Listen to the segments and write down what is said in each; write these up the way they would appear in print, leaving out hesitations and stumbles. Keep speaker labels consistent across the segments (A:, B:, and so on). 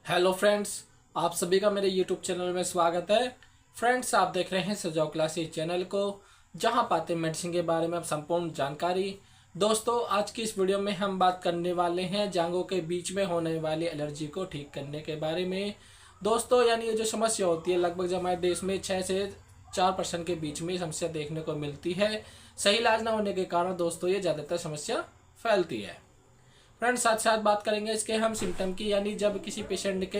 A: Hello friends, आप सभी का मेरे यूट्यूब चैनल में स्वागत है। फ्रेंड्स, आप देख रहे हैं सजाओ क्लासेस चैनल को, जहां पाते हैं मेडिसिन के बारे में आप संपूर्ण जानकारी। दोस्तों, आज की इस वीडियो में हम बात करने वाले हैं जांघों के बीच में होने वाली एलर्जी को ठीक करने के बारे में। दोस्तों, यानी ये जो समस्या होती है, लगभग हमारे देश में 6 से 4% के बीच में समस्या देखने को मिलती है। सही इलाज न होने के कारण दोस्तों ये ज़्यादातर समस्या फैलती है। फ्रेंड्स, साथ साथ बात करेंगे इसके हम सिम्टम की, यानी जब किसी पेशेंट के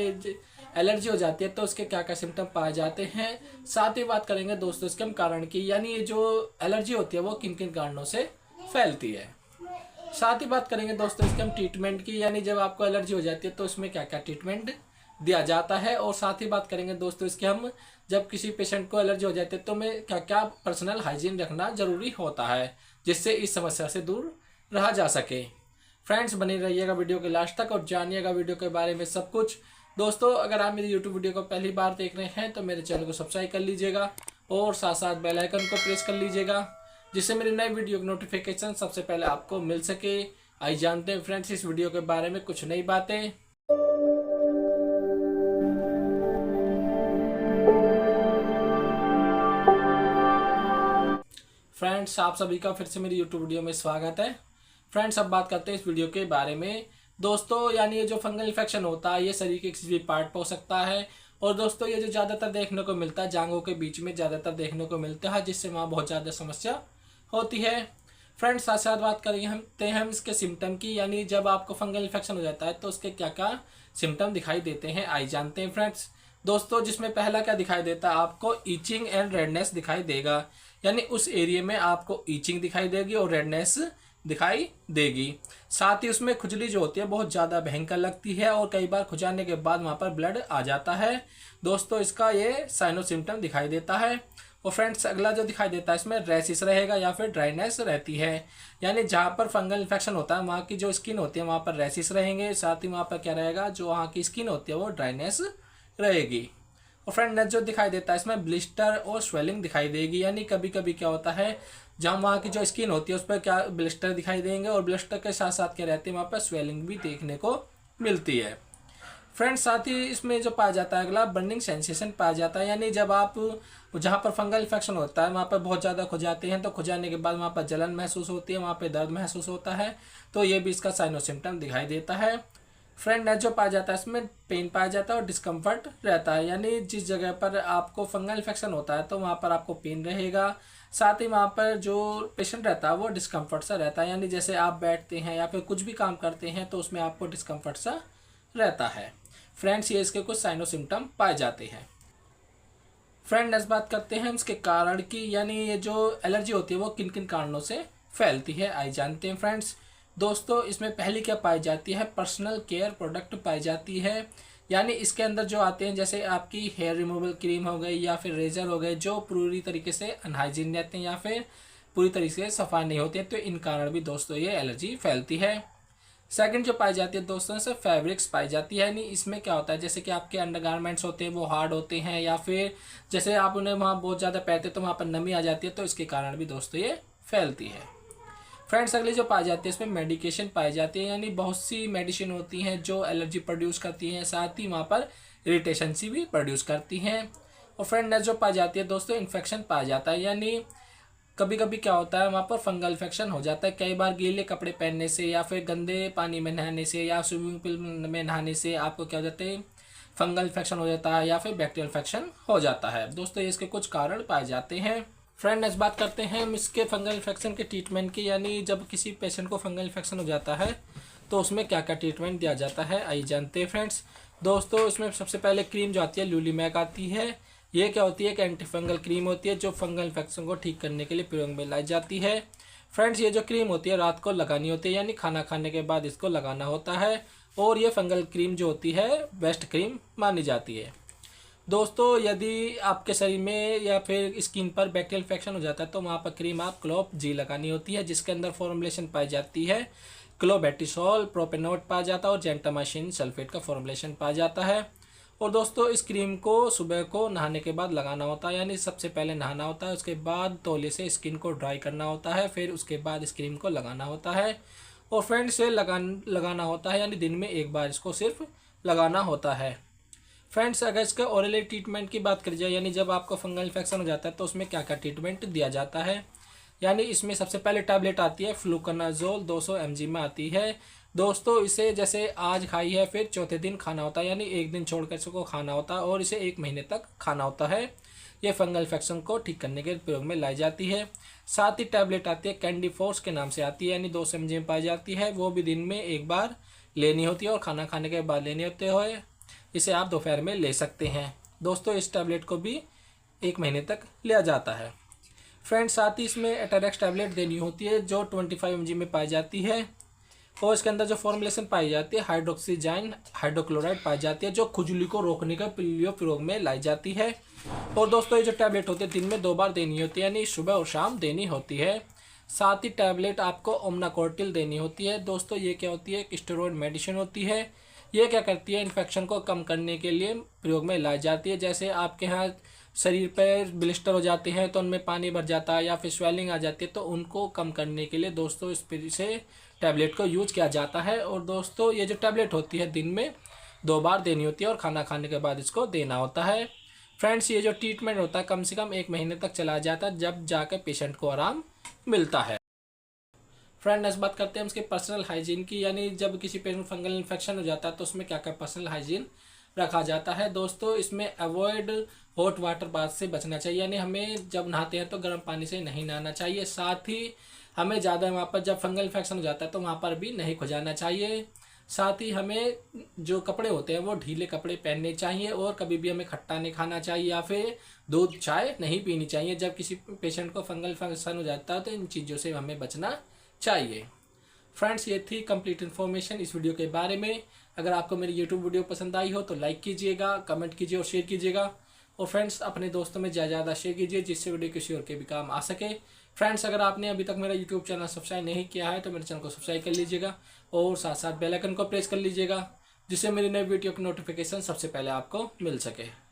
A: एलर्जी हो जाती है तो उसके क्या क्या सिम्टम पाए जाते हैं। साथ ही बात करेंगे दोस्तों इसके हम कारण की, यानी ये जो एलर्जी होती है वो किन किन कारणों से फैलती है। साथ ही बात करेंगे दोस्तों इसके हम ट्रीटमेंट की, यानी जब आपको एलर्जी हो जाती है तो उसमें क्या क्या ट्रीटमेंट दिया जाता है। और साथ ही बात करेंगे दोस्तों इसके हम जब किसी पेशेंट को एलर्जी हो जाती है तो में क्या क्या पर्सनल हाइजीन रखना जरूरी होता है, जिससे इस समस्या से दूर रहा जा सके। फ्रेंड्स, बने रहिएगा वीडियो के लास्ट तक और जानिएगा वीडियो के बारे में सब कुछ। दोस्तों, अगर आप मेरी यूट्यूब वीडियो को पहली बार देख रहे हैं तो मेरे चैनल को सब्सक्राइब कर लीजिएगा और साथ साथ बेल आइकन को प्रेस कर लीजिएगा, जिससे मेरी नई वीडियो की नोटिफिकेशन सबसे पहले आपको मिल सके। आइए जानते हैं फ्रेंड्स इस वीडियो के बारे में कुछ नई बातें। फ्रेंड्स, आप सभी का फिर से मेरी यूट्यूब वीडियो में स्वागत है। फ्रेंड्स, अब बात करते हैं इस वीडियो के बारे में। दोस्तों, यानी ये जो फंगल इन्फेक्शन होता है ये शरीर के किसी भी पार्ट पर हो सकता है। और दोस्तों, ये जो ज़्यादातर देखने को मिलता है जांघों के बीच में ज़्यादातर देखने को मिलता है, जिससे वहाँ बहुत ज़्यादा समस्या होती है। फ्रेंड्स, साथ साथ बात करेंगे हम इसके सिम्टम की, यानी जब आपको फंगल इन्फेक्शन हो जाता है तो उसके क्या क्या सिम्टम दिखाई देते हैं, आइए जानते हैं फ्रेंड्स। दोस्तों, जिसमें पहला क्या दिखाई देता है, आपको ईचिंग एंड रेडनेस दिखाई देगा, यानी उस एरिया में आपको ईचिंग दिखाई देगी और रेडनेस दिखाई देगी। साथ ही उसमें खुजली जो होती है बहुत ज़्यादा भयंकर लगती है और कई बार खुजाने के बाद वहाँ पर ब्लड आ जाता है। दोस्तों, इसका ये साइनो सिम्टम दिखाई देता है। और फ्रेंड्स, अगला जो दिखाई देता है इसमें रैशिस रहेगा या फिर ड्राइनेस रहती है, यानी जहाँ पर फंगल इन्फेक्शन होता है वहाँ की जो स्किन होती है वहाँ पर रैशिस रहेंगे। साथ ही वहाँ पर क्या रहेगा, जो वहाँ की स्किन होती है वो ड्राइनेस रहेगी। और फ्रेंड, जो दिखाई देता है इसमें ब्लिस्टर और स्वेलिंग दिखाई देगी, यानी कभी कभी क्या होता है जहाँ वहाँ की जो स्किन होती है उस पर क्या ब्लिस्टर दिखाई देंगे और ब्लिस्टर के साथ साथ क्या रहती है वहाँ पर स्वेलिंग भी देखने को मिलती है। फ्रेंड्स, साथ ही इसमें जो पाया जाता है अगला बर्निंग सेंसेशन पाया जाता है, यानी जब आप जहाँ पर फंगल इन्फेक्शन होता है वहाँ पर बहुत ज़्यादा खुजाते हैं तो खुजाने के बाद वहाँ पर जलन महसूस होती है, वहाँ पर दर्द महसूस होता है, तो ये भी इसका साइनो सिम्टम दिखाई देता है। फ्रेंड, जो पाया जाता है इसमें पेन पाया जाता है और डिस्कम्फर्ट रहता है, यानी जिस जगह पर आपको फंगल इन्फेक्शन होता है तो वहाँ पर आपको पेन रहेगा। साथ ही वहाँ पर जो पेशेंट रहता है वो डिस्कम्फर्ट सा रहता है, यानी जैसे आप बैठते हैं या फिर कुछ भी काम करते हैं तो उसमें आपको डिस्कम्फर्ट सा रहता है। फ्रेंड्स, ये इसके कुछ साइनो सिम्टम पाए जाते हैं। फ्रेंड, नेक्स्ट बात करते हैं इसके कारण की, यानी ये जो एलर्जी होती है वो किन किन कारणों से फैलती है, आइए जानते हैं फ्रेंड्स। दोस्तों, इसमें पहली क्या पाई जाती है, पर्सनल केयर प्रोडक्ट पाई जाती है, यानी इसके अंदर जो आते हैं जैसे आपकी हेयर रिमूवल क्रीम हो गई या फिर रेजर हो गए, जो पूरी तरीके से अनहाइजीन रहते हैं या फिर पूरी तरीके से सफाई नहीं होती है, तो इन कारण भी दोस्तों ये एलर्जी फैलती है। सेकंड जो पाई जाती है दोस्तों से फैब्रिक्स पाई जाती है, यानी इसमें क्या होता है जैसे कि आपके अंडरगारमेंट्स होते हैं वो हार्ड होते हैं या फिर जैसे आप उन्हें वहाँ बहुत ज़्यादा पहनते तो वहाँ पर नमी आ जाती है, तो इसके कारण भी दोस्तों ये फैलती है। फ्रेंड्स, अगली जो पाई जाती है इसमें मेडिकेशन पाई जाती है, यानी बहुत सी मेडिसिन होती हैं जो एलर्जी प्रोड्यूस करती हैं, साथ ही वहाँ पर इरिटेशन सी भी प्रोड्यूस करती हैं। और फ्रेंड, नेक्स्ट जो पाई जाती है दोस्तों इन्फेक्शन पाया जाता है, यानी कभी कभी क्या होता है वहाँ पर फंगल इन्फेक्शन हो जाता है, कई बार गीले कपड़े पहनने से या फिर गंदे पानी में नहाने से या स्विमिंग पूल में नहाने से आपको क्या हो जाता है फंगल इन्फेक्शन हो जाता है या फिर बैक्टीरियल इन्फेक्शन हो जाता है। दोस्तों, इसके कुछ कारण पाए जाते हैं। फ्रेंड, नेक्स्ट बात करते हैं हम इसके फंगल इन्फेक्शन के ट्रीटमेंट की, यानी जब किसी पेशेंट को फंगल इन्फेक्शन हो जाता है तो उसमें क्या क्या ट्रीटमेंट दिया जाता है, आइए जानते हैं फ्रेंड्स। दोस्तों, इसमें सबसे पहले क्रीम जो आती है ल्यूलीमैक आती है। ये क्या होती है, एक एंटी फंगल क्रीम होती है जो फंगल इन्फेक्शन को ठीक करने के लिए प्रयोग में लाई जाती है। फ्रेंड्स, ये जो क्रीम होती है रात को लगानी होती है, यानी खाना खाने के बाद इसको लगाना होता है, और ये फंगल क्रीम जो होती है बेस्ट क्रीम मानी जाती है। दोस्तों, यदि आपके शरीर में या फिर स्किन पर बैक्टीरियल इन्फेक्शन हो जाता है तो वहाँ पर क्रीम आप क्लोप जी लगानी होती है, जिसके अंदर फॉर्मुलेशन पाई जाती है क्लोबेटिसोल, प्रोपेनोट पाया जाता है और जेंटामाइसिन सल्फेट का फॉर्मुलेशन पाया जाता है। और दोस्तों, इस क्रीम को सुबह को नहाने के बाद लगाना होता है, यानी सबसे पहले नहाना होता है, उसके बाद तौलिए से स्किन को ड्राई करना होता है, फिर उसके बाद इस क्रीम को लगाना होता है। और फ्रेंड्स, से लगाना होता है, यानी दिन में एक बार इसको सिर्फ लगाना होता है। फ्रेंड्स, अगर इसके ओरली ट्रीटमेंट की बात करी जाए, यानी जब आपको फंगल इन्फेक्शन हो जाता है तो उसमें क्या क्या ट्रीटमेंट दिया जाता है। यानी इसमें सबसे पहले टैबलेट आती है फ्लूकोनाजोल, 200 mg में आती है। दोस्तों, इसे जैसे आज खाई है फिर चौथे दिन खाना होता है, यानी एक दिन छोड़कर इसको खाना होता है और इसे 1 महीने तक खाना होता है। ये फंगल इन्फेक्शन को ठीक करने के प्रयोग में लाई जाती है। साथ ही टैबलेट आती है कैंडी फोर्स के नाम से आती है, यानी 200 mg में पाई जाती है। वो भी दिन में एक बार लेनी होती है और खाना खाने के बाद लेनी होते हुए इसे आप दोपहर में ले सकते हैं। दोस्तों, इस टैबलेट को भी 1 महीने तक लिया जाता है। फ्रेंड्स, साथ ही इसमें एटारेक्स टैबलेट देनी होती है जो 25 mg में पाई जाती है और इसके अंदर जो फॉर्मुलेशन पाई जाती है हाइड्रोक्सीजाइन हाइड्रोक्लोराइड पाई जाती है, जो खुजली को रोकने का प्रयोग में लाई जाती है। और दोस्तों, ये जो टैबलेट होती है दिन में 2 बार देनी होती है, यानी सुबह और शाम देनी होती है। साथ ही टैबलेट आपको ओमनाकोर्टिल देनी होती है। दोस्तों, ये क्या होती है, एक स्टेरॉइड मेडिसिन होती है। ये क्या करती है, इन्फेक्शन को कम करने के लिए प्रयोग में लाई जाती है। जैसे आपके यहाँ शरीर पर ब्लिस्टर हो जाते हैं तो उनमें पानी भर जाता है या फिर स्वेलिंग आ जाती है, तो उनको कम करने के लिए दोस्तों इस से टैबलेट को यूज किया जाता है। और दोस्तों, ये जो टैबलेट होती है दिन में 2 बार देनी होती है और खाना खाने के बाद इसको देना होता है। फ्रेंड्स, ये जो ट्रीटमेंट होता है कम से कम 1 महीने तक चला जाता है, जब जाकर पेशेंट को आराम मिलता है। फ्रेंड, नेक्स्ट बात करते हैं उसके पर्सनल हाइजीन की, यानी जब किसी पेशेंट फंगल इन्फेक्शन हो जाता है तो उसमें क्या क्या पर्सनल हाइजीन रखा जाता है। दोस्तों, इसमें अवॉइड हॉट वाटर बाथ से बचना चाहिए, यानी हमें जब नहाते हैं तो गर्म पानी से नहीं नहाना चाहिए। साथ ही हमें ज़्यादा वहाँ पर जब फंगल इन्फेक्शन हो जाता है तो वहाँ पर भी नहीं खुजाना चाहिए। साथ ही हमें जो कपड़े होते हैं वो ढीले कपड़े पहनने चाहिए और कभी भी हमें खट्टा नहीं खाना चाहिए या फिर दूध चाय नहीं पीनी चाहिए। जब किसी पेशेंट को फंगल इन्फेक्शन हो जाता है तो इन चीज़ों से हमें बचना चाहिए। फ्रेंड्स, ये थी कंप्लीट इन्फॉर्मेशन इस वीडियो के बारे में। अगर आपको मेरी यूट्यूब वीडियो पसंद आई हो तो लाइक कीजिएगा, कमेंट कीजिए और शेयर कीजिएगा। और फ्रेंड्स, अपने दोस्तों में ज़्यादा शेयर कीजिए जिससे वीडियो किसी और के भी काम आ सके। फ्रेंड्स, अगर आपने अभी तक मेरा यूट्यूब चैनल सब्सक्राइब नहीं किया है तो मेरे चैनल को सब्सक्राइब कर लीजिएगा और साथ साथ बेल आइकन को प्रेस कर लीजिएगा, जिससे मेरी नई वीडियो की नोटिफिकेशन सबसे पहले आपको मिल सके।